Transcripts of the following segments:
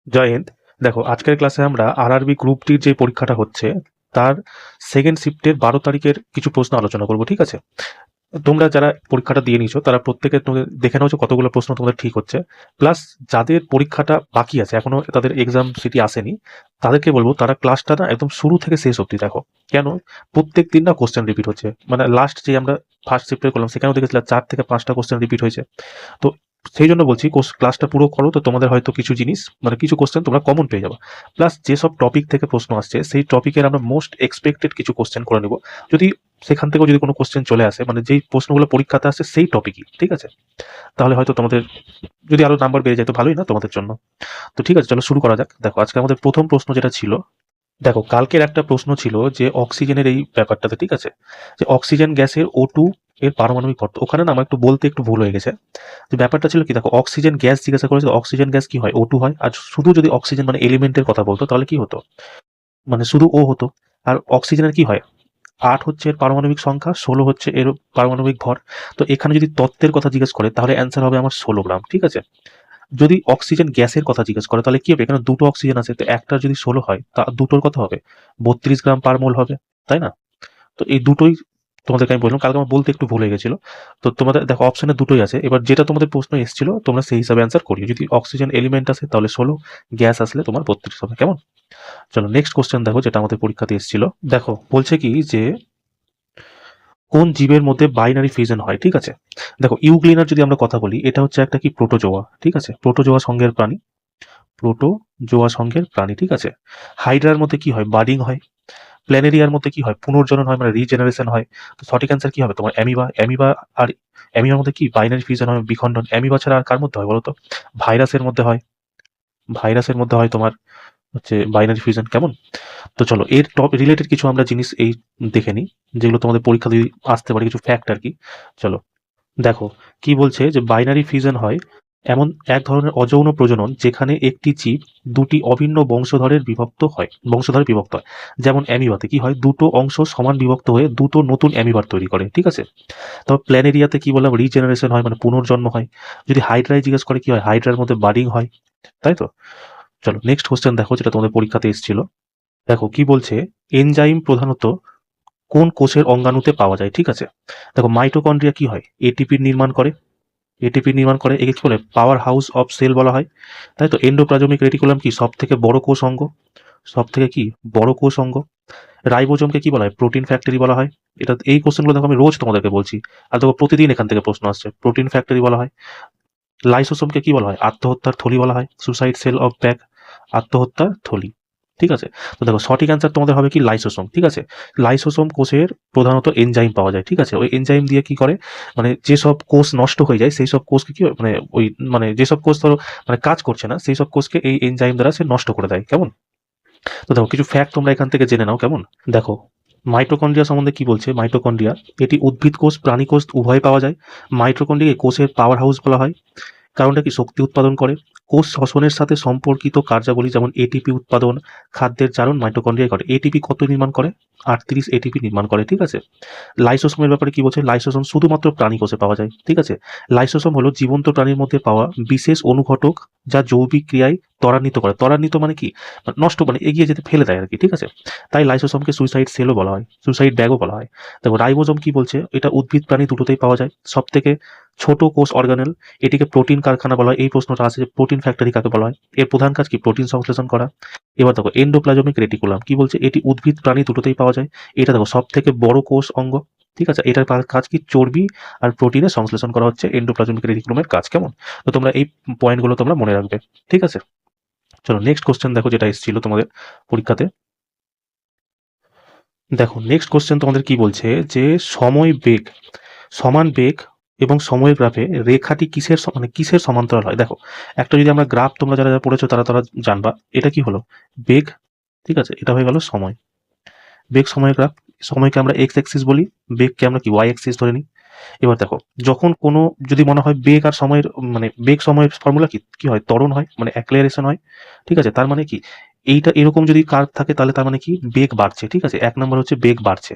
জয় হিন্দ। দেখো, আজকের ক্লাসে আমরা আরআরবি গ্রুপ ডির যে পরীক্ষাটা হচ্ছে তার সেকেন্ড শিফটের 12 তারিখের কিছু প্রশ্ন আলোচনা করব। ঠিক আছে? তোমরা যারা পরীক্ষাটা দিয়ে নিছো তারা প্রত্যেকে তোমাদের দেখে নাও যে কতগুলো প্রশ্ন তোমাদের ঠিক হচ্ছে। প্লাস যাদের পরীক্ষাটা বাকি আছে, এখনো তাদের এক্সাম সিটি আসেনি, তাদেরকে বলবো তারা ক্লাসটা না একদম শুরু থেকে শেষ অবধি দেখো। কেন? প্রত্যেক দিন না কোশ্চেন রিপিট হচ্ছে। মানে লাস্ট যে আমরা ফার্স্ট শিফটে করলাম সেখানেও দেখেছিলাম 4 থেকে 5টা কোশ্চেন রিপিট হয়েছে। তো সেই জন্য বলছি ক্লাসটা পুরো করো, তো তোমাদের হয়তো কিছু জিনিস মানে কিছু কোশ্চেন তোমরা কমন পেয়ে যাবে। প্লাস যেসব টপিক থেকে প্রশ্ন আসছে সেই টপিকের আমরা মোস্ট এক্সপেক্টেড কিছু কোশ্চেন করে নেব। যদি সেখান থেকেও যদি কোনো কোশ্চেন চলে আসে, মানে যেই প্রশ্নগুলো পরীক্ষাতে আসছে সেই টপিকই, ঠিক আছে, তাহলে হয়তো তোমাদের যদি আরো নাম্বার বেড়ে যায় তো ভালোই না তোমাদের জন্য। তো ঠিক আছে, চলো শুরু করা যাক। দেখো, আজকে আমাদের প্রথম প্রশ্ন যেটা ছিল, দেখো কালকের একটা প্রশ্ন ছিল যে অক্সিজেনের এই ব্যাপারটাতে, ঠিক আছে, যে অক্সিজেন গ্যাসের O2 এর পারমাণবিক ভর। ওখানে না আমার একটু বলতে একটু ভুল হয়ে গেছে। যে ব্যাপারটা ছিল কি, দেখো অক্সিজেন গ্যাস জিজ্ঞাসা করেছে, অক্সিজেন গ্যাস কি হয়? O2 হয়। আর শুধু যদি অক্সিজেন মানে এলিমেন্টের কথা বলতো তাহলে কি হতো? মানে শুধু ও হতো। আর অক্সিজেনের কি হয়? 8 হচ্ছে এর পারমাণবিক সংখ্যা, 16 হচ্ছে এর পারমাণবিক ভর। তো এখানে যদি তত্ত্বের কথা জিজ্ঞেস করে তাহলে অ্যান্সার হবে আমার 16 গ্রাম। ঠিক আছে? যদি অক্সিজেন গ্যাসের কথা জিজ্ঞেস করে তাহলে কি হবে? এখানে দুটো অক্সিজেন আছে, তো একটার যদি 16 হয় তা দুটোর কথা হবে 32 গ্রাম পার মোল হবে, তাই না? তো এই দুটোই তোমাদেরকে আমি বললাম, কালকে আমার বলতে একটু ভুল হয়ে গেছিল। তো তোমাদের দেখো অপশনে দুটোই আছে, এবার যেটা তোমাদের প্রশ্ন এসেছিল তোমরা সেই হিসাবে অ্যান্সার করিও। যদি অক্সিজেন এলিমেন্ট আসে তাহলে 16, গ্যাস আসলে তোমার 32 হবে। কেমন? চলো নেক্সট কোশ্চেন দেখো, যেটা আমাদের পরীক্ষাতে এসেছিল। দেখো বলছে কি যে কোন জীবের মধ্যে বাইনারি ফিউশন হয়। ঠিক আছে? দেখো ইউগ্লিনার যদি আমরা কথা বলি, এটা হচ্ছে একটা কি প্রোটোজোয়া। ঠিক আছে? প্রোটোজোয়া সঙ্গের প্রাণী, প্রোটোজোয়া সঙ্গের প্রাণী। ঠিক আছে? হাইড্রার মধ্যে কি হয়? বাডিং হয়। প্ল্যানেরিয়ার মধ্যে কি হয়? পুনর্জনন হয়, মানে রিজেনারেশন হয়। তো সঠিক অ্যান্সার কি হবে তোমার? অ্যামিবা। অ্যামিবা আর অ্যামিবার মধ্যে কি বাইনারি ফিউশন হয়, বিখণ্ডন। অ্যামিবা ছাড়া আর কার মধ্যে হয় বলতো? ভাইরাসের মধ্যে হয়। ভাইরাসের মধ্যে হয় তোমার হচ্ছে বাইনারি ফিউশন। কেমন? তো চলো এর টপ রিলেটেড কিছু আমরা জিনিস এই দেখে নিই, যেগুলো তোমাদের পরীক্ষা দিয়ে আসতে পারে, কিছু ফ্যাক্ট আর কি। চলো দেখো কি বলছে, যে বাইনারি ফিউশন হয় এমন এক ধরনের অযৌন প্রজনন যেখানে একটি জীব দুটি অভিন্ন বংশধরে বিভক্ত হয়। যেমন অ্যামিবাতে কি হয়? দুটো অংশ সমান বিভক্ত হয়ে দুটো নতুন অ্যামিবার তৈরি করে। ঠিক আছে? তবে প্ল্যানেরিয়াতে কি বললাম? রিজেনারেশন হয়, মানে পুনর্জন্ম হয়। যদি হাইড্রাই জিজ্ঞেস করে কি হয়? হাইড্রার মধ্যে বাডিং হয়। তাই তো? চলো নেক্সট কোশ্চেন দেখো, যেটা তোমাদের পরীক্ষাতে এসেছিল। দেখো কি বলছে, এনজাইম প্রধানত কোন কোষের অঙ্গাণুতে পাওয়া যায়। ঠিক আছে? দেখো মাইটোকন্ড্রিয়া কি হয়? এটিপি নির্মাণ করে, একে কি বলে? পাওয়ার হাউস অফ সেল বলা হয়। তাই তো? এন্ডোপ্লাজমিক রেটিকুলাম কি সব থেকে বড় কোষ অঙ্গ? সব থেকে কি বড় কোষ অঙ্গ? রাইবোজোমকে কি বলা হয়? প্রোটিন ফ্যাক্টরি বলা হয়। এটা এই কোশ্চেনগুলো দেখো আমি রোজ তোমাদেরকে বলছি, আর দেখো প্রতিদিন এখান থেকে প্রশ্ন আসছে। প্রোটিন ফ্যাক্টরি বলা হয়। লাইসোসোমকে কি বলা হয়? আত্মহত্যার থলি বলা হয়। সুসাইড সেল অফ ব্যাগ, আত্মহত্যার থলি। ঠিক আছে? তো দেখো সঠিক অ্যান্সার তোমাদের হবে কি? লাইসোসোম। ঠিক আছে? লাইসোসোম কোষের প্রধানত এনজাইম পাওয়া যায়। ঠিক আছে? ওই এনজাইম দিয়ে কি করে, মানে যেসব কোষ নষ্ট হয়ে যায় সেই সব কোষকে কি মানে ওই মানে যেসব কোষ ধরো মানে কাজ করছে না সেই সব কোষকে এই এনজাইম দ্বারা সে নষ্ট করে দেয়। কেমন? তো দেখো কিছু ফ্যাক্ট তোমরা এখান থেকে জেনে নাও। কেমন? দেখো মাইটোকন্ড্রিয়া সম্বন্ধে কি বলছে। মাইটোকন্ড্রিয়া এটি উদ্ভিদ কোষ প্রাণী কোষ উভয় পাওয়া যায়। মাইটোকন্ড্রিয়াকে কোষের পাওয়ার হাউস বলা হয়। কারণটা কি? শক্তি উৎপাদন করে। কোষ শ্বসনের সাথে সম্পর্কিত কার্যাবলী যেমন এটিপি উৎপাদন, খাদ্যের জারণ মাইটোকন্ড্রিয়ায় করে। এটিপি কত নির্মাণ করে? 38 এটিপি নির্মাণ করে। ঠিক আছে? লাইসোসোমের ব্যাপারে কি বলছে? লাইসোসোম শুধুমাত্র প্রাণী কোষে পাওয়া যায়। ঠিক আছে? লাইসোসোম হলো জীবন্ত প্রাণীর মধ্যে পাওয়া বিশেষ অনুঘটক যা জৈবিক ক্রিয়ায় ত্বরান্বিত করে। ত্বরান্বিত মানে কি? মানে নষ্ট, মানে এগিয়ে যেতে ফেলে দেয় আর কি। ঠিক আছে? তাই লাইসোসোমকে সুইসাইড সেলও বলা হয়, সুইসাইড ব্যাগও বলা হয়। দেখো রাইবোজোম কি বলছে? এটা উদ্ভিদ প্রাণী দুটোতেই পাওয়া যায়। সব থেকে ছোট কোষ অর্গানেল, এটিকে প্রোটিন কারখানা বলা হয়। এই প্রশ্নটা আছে যে প্রোটিন ফ্যাক্টরি কাকে বলা হয়? এর প্রধান কাজ কি? প্রোটিন সংশ্লেষণ করা। এবার দেখো এন্ডোপ্লাজমিক রেটিকুলাম কি বলছে? এটি উদ্ভিদ প্রাণী দুটোতেই পাওয়া যায়। এটা দেখো সব থেকে বড় কোষ অঙ্গ। ঠিক আছে? এটার কাজ কি? চর্বি আর প্রোটিনের সংশ্লেষণ করা হচ্ছে এন্ডোপ্লাজমিক রেটিকুলামের কাজ। কেমন? তো তোমরা এই পয়েন্টগুলো তোমরা মনে রাখবে। ঠিক আছে? চলো নেক্সট কোশ্চেন দেখো, যেটা এসেছিল তোমাদের পরীক্ষাতে। দেখো নেক্সট কোশ্চেন তোমাদের কি বলছে, যে সময় বেগ সমান বেগ এবং সময়ের গ্রাফে রেখাটি মানে কিসের সমান্তরাল হয়। দেখো একটা যদি আমরা গ্রাফ, তোমরা যারা যারা পড়েছো তারা তারা জানবা, এটা কি হলো? বেগ। ঠিক আছে? এটা হয়ে গেল সময়। বেগ সময়ের গ্রাফ। সময়কে আমরা এক্স অ্যাক্সিস বলি, বেগকে আমরা কি ওয়াই অ্যাক্সিস ধরে নিই। এবার দেখো যখন কোনো যদি মনে হয় বেগ আর সময়ের মানে বেগ সময়ের ফর্মুলা কি কি হয়? ত্বরণ হয়, মানে অ্যাক্সেলারেশন হয়। ঠিক আছে? তার মানে কি এইটা এরকম যদি কার্ভ থাকে তাহলে তার মানে কি বেগ বাড়ছে। ঠিক আছে? এক নম্বর হচ্ছে বেগ বাড়ছে।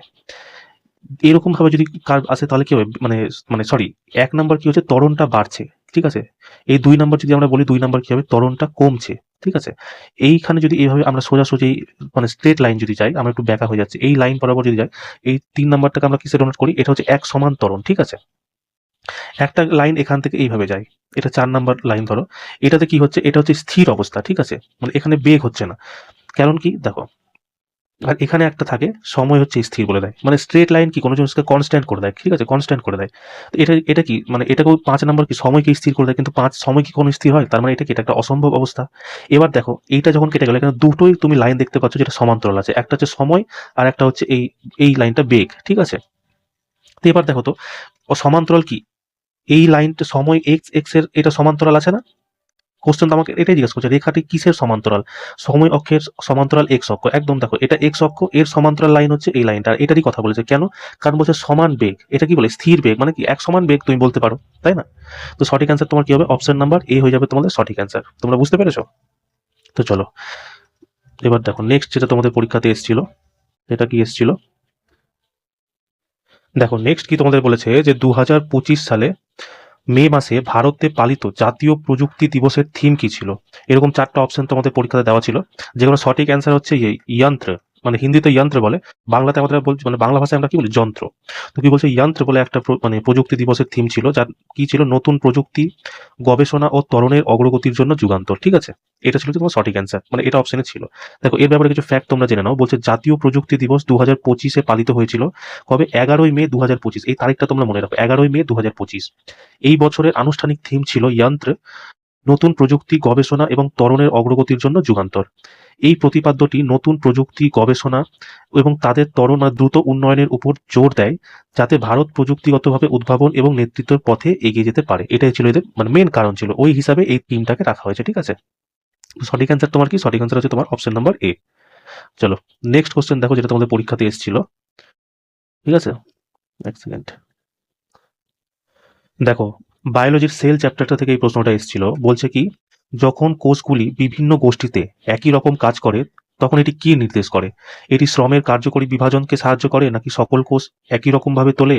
এরকম ভাবে যদি কার্ভ আসে তাহলে কি হবে? মানে মানে সরি, এক নাম্বার কি হচ্ছে? ত্বরণটা বাড়ছে। ঠিক আছে? এই 2 নাম্বার যদি আমরা বলি, 2 নাম্বার কি হবে? ত্বরণটা কমছে। ঠিক আছে? এইখানে যদি এইভাবে আমরা সোজাসুজি মানে স্ট্রেট লাইন যদি যাই, আমরা একটু ব্যাকা হয়ে যাচ্ছি। এই লাইন বরাবর যদি যাই, এই ৩ নাম্বারটাকে আমরা কিসে ডোনেট করি? এটা হচ্ছে এক সমান ত্বরণ, ঠিক আছে? একটা লাইন এখান থেকে এইভাবে যায়। এটা ৪ নাম্বার লাইন ধরো। এটাতে কি হচ্ছে? এটা হচ্ছে স্থির অবস্থা, ঠিক আছে? মানে এখানে বেগ হচ্ছে না। কারণ কি? দেখো, আর এখানে একটা থাকে সময় হচ্ছে স্থির বলে দেয়। মানে স্ট্রেট লাইন কি কোনো জিনিসকে কনস্ট্যান্ট করে দেয়, ঠিক আছে? কনস্ট্যান্ট করে দেয়। তো এটা কি মানে এটাকেও ৫ নাম্বার কি সময়কে স্থির করে দেয়, কিন্তু সময় কি কোনো স্থির হয়? তার মানে এটা কি? এটা একটা অসম্ভব অবস্থা। এবার দেখো এইটা যখন কেটে গেল, এখানে দুটোই তুমি লাইন দেখতে পাচ্ছ যেটা সমান্তরাল আছে। একটা হচ্ছে সময় আর একটা হচ্ছে এই লাইনটা বেগ, ঠিক আছে? তো এবার দেখো তো সমান্তরাল কি? এই লাইনটা সময় এক্স এর এটা সমান্তরাল আছে না? কোশ্চেন তো আমাকে এটাই জিজ্ঞেস করছে, রেখাটি কিসের সমান্তরাল? সময় অক্ষের সমান্তরাল এক্স অক্ষ। একদম দেখো, এটা এক্স অক্ষ, এর সমান্তরাল লাইন হচ্ছে এই লাইনটা। আর এটারই কথা বলেছে। কেন? কারণ বলছে সমান বেগ। এটা কি বলে? স্থির বেগ, মানে কি এক সমান বেগ তুমি বলতে পারো, তাই না? তো সঠিক অ্যান্সার তোমার কি হবে? অপশন নাম্বার এ হয়ে যাবে তোমাদের সঠিক অ্যান্সার। তোমরা বুঝতে পেরেছো? তো চলো এবার দেখো নেক্সট যেটা তোমাদের পরীক্ষাতে এসেছিল, এটা কি এসেছিল? দেখো নেক্সট কি তোমাদের বলেছে যে 2025 সালে মে মাসে ভারতে পালিত জাতীয় প্রযুক্তি দিবসের থিম কি ছিল? এরকম ৪টা অপশন তোমাদের পরীক্ষাতে দেওয়া ছিল, যেগুলো সঠিক অ্যান্সার হচ্ছে যন্ত্র। মানে হিন্দিতে যন্ত্র বলে, বাংলাতে আমরা বলছি, মানে বাংলা ভাষায় আমরা কি বলি? যন্ত্র। তো কি বলছে? যন্ত্র বলে একটা মানে প্রযুক্তি দিবসের থিম ছিল, যার কি ছিল? নতুন প্রযুক্তি, গবেষণা ও ত্বরণের অগ্রগতির জন্য যুগান্তর, ঠিক আছে? এটা ছিল তোমার সঠিক অ্যান্সার, মানে এটা অপশনে ছিল। দেখো এর ব্যাপারে কিছু ফ্যাক্ট তোমরা জেনে নাও। বলছে জাতীয় প্রযুক্তি দিবস 2025-এ পালিত হয়েছিল। কবে? 11ই মে 2025। এই তারিখটা তোমরা মনে রাখো, 11ই মে 2025। এই বছরের আনুষ্ঠানিক থিম ছিল যন্ত্র, নতুন প্রযুক্তি, গবেষণা এবং ত্বরণের অগ্রগতির জন্য যুগান্তর। এই প্রতিপাদ্যটি নতুন প্রযুক্তি, গবেষণা এবং তাদের ত্বরণ আর দ্রুত উন্নয়নের উপর জোর দেয়, যাতে ভারত প্রযুক্তিগতভাবে উদ্ভাবন এবং নেতৃত্বের পথে এগিয়ে যেতে পারে। এটাই ছিল এদের মানে মেন কারণ ছিল, ওই হিসাবে এই থিমটাকে রাখা হয়েছে, ঠিক আছে? সঠিক অ্যান্সার তোমার কি? সঠিক অ্যান্সার হচ্ছে তোমার অপশন নাম্বার এ। চলো নেক্সট কোশ্চেন দেখো, যেটা তোমাদের পরীক্ষাতে এসেছিল, ঠিক আছে? এক সেকেন্ড। দেখো বায়োলজির সেল চ্যাপ্টারটা থেকে এই প্রশ্নটা এসেছিল। বলছে কি, যখন কোষগুলি বিভিন্ন গোষ্ঠীতে একই রকম কাজ করে তখন এটি কি নির্দেশ করে? এটি শ্রমের কার্যকরী বিভাজনকে সাহায্য করে, নাকি সকল কোষ একই রকম ভাবে তোলে,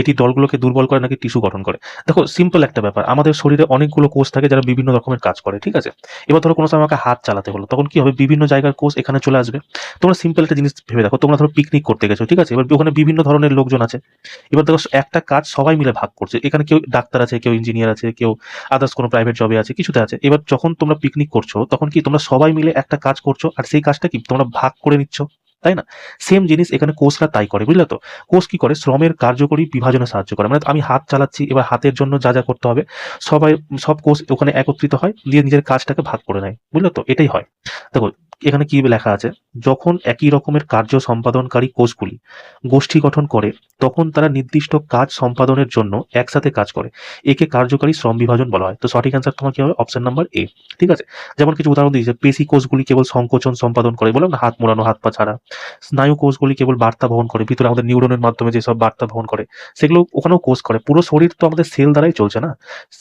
এটি দলগুলোকে দুর্বল করে, নাকি টিস্যু গঠন করে? দেখো সিম্পল একটা ব্যাপার, আমাদের শরীরে অনেকগুলো কোষ থাকে যারা বিভিন্ন রকমের কাজ করে, ঠিক আছে? এবার ধরো কোনো সময় আমাকে হাত চালাতে হলো, তখন কি হবে? বিভিন্ন জায়গার কোষ এখানে চলে আসবে। তোমরা সিম্পল একটা জিনিস ভেবে দেখো, তোমরা ধরো পিকনিক করতে গেছো, ঠিক আছে? এবার ওখানে বিভিন্ন ধরনের লোকজন আছে। এবার দেখো একটা কাজ সবাই মিলে ভাগ করছে। এখানে কেউ ডাক্তার আছে, কেউ ইঞ্জিনিয়ার আছে, কেউ আদার্স কোনো প্রাইভেট জবে আছে, কিছুতে আছে। এবার যখন তোমরা পিকনিক করছো তখন কি তোমরা সবাই মিলে একটা কাজ করছো, আর সেই কাজটা কি তোমরা ভাগ করে নিচ্ছ, তাই না? সেম জিনিস এখানে কোষরা তাই করে, বুঝলে তো? কোষ কি করে? শ্রমের কার্যকরী বিভাজনে সাহায্য করে। মানে আমি হাত চালাচ্ছি, এবার হাতের জন্য যা যা করতে হবে সবাই, সব কোষ ওখানে একত্রিত হয়, দিয়ে নিজের কাজটাকে ভাগ করে নেয়, বুঝলে তো? এটাই হয়। দেখো এখানে কি লেখা আছে, যখন একই রকমের কার্য সম্পাদনকারী কোষগুলি গোষ্ঠী গঠন করে তখন তারা নির্দিষ্ট কাজ সম্পাদনের জন্য একসাথে কাজ করে। একে কার্যকারী শ্রম বিভাজন বলা হয়। তো সঠিক অ্যান্সার তোমার কি হবে? অপশন নাম্বার এ, ঠিক আছে? যেমন কিছু উদাহরণ দিয়েছে, পেশি কোষগুলি কেবল সংকোচন সম্পাদন করে, বললাম না, হাত মোড়ানো, হাত পা ছাড়া। স্নায়ু কোষগুলি কেবল বার্তা বহন করে, ভিতরে আমাদের নিউরনের মাধ্যমে যেসব বার্তা বহন করে সেগুলো ওখানেও কোষ করে। পুরো শরীর তো আমাদের সেল দ্বারাই চলছে না।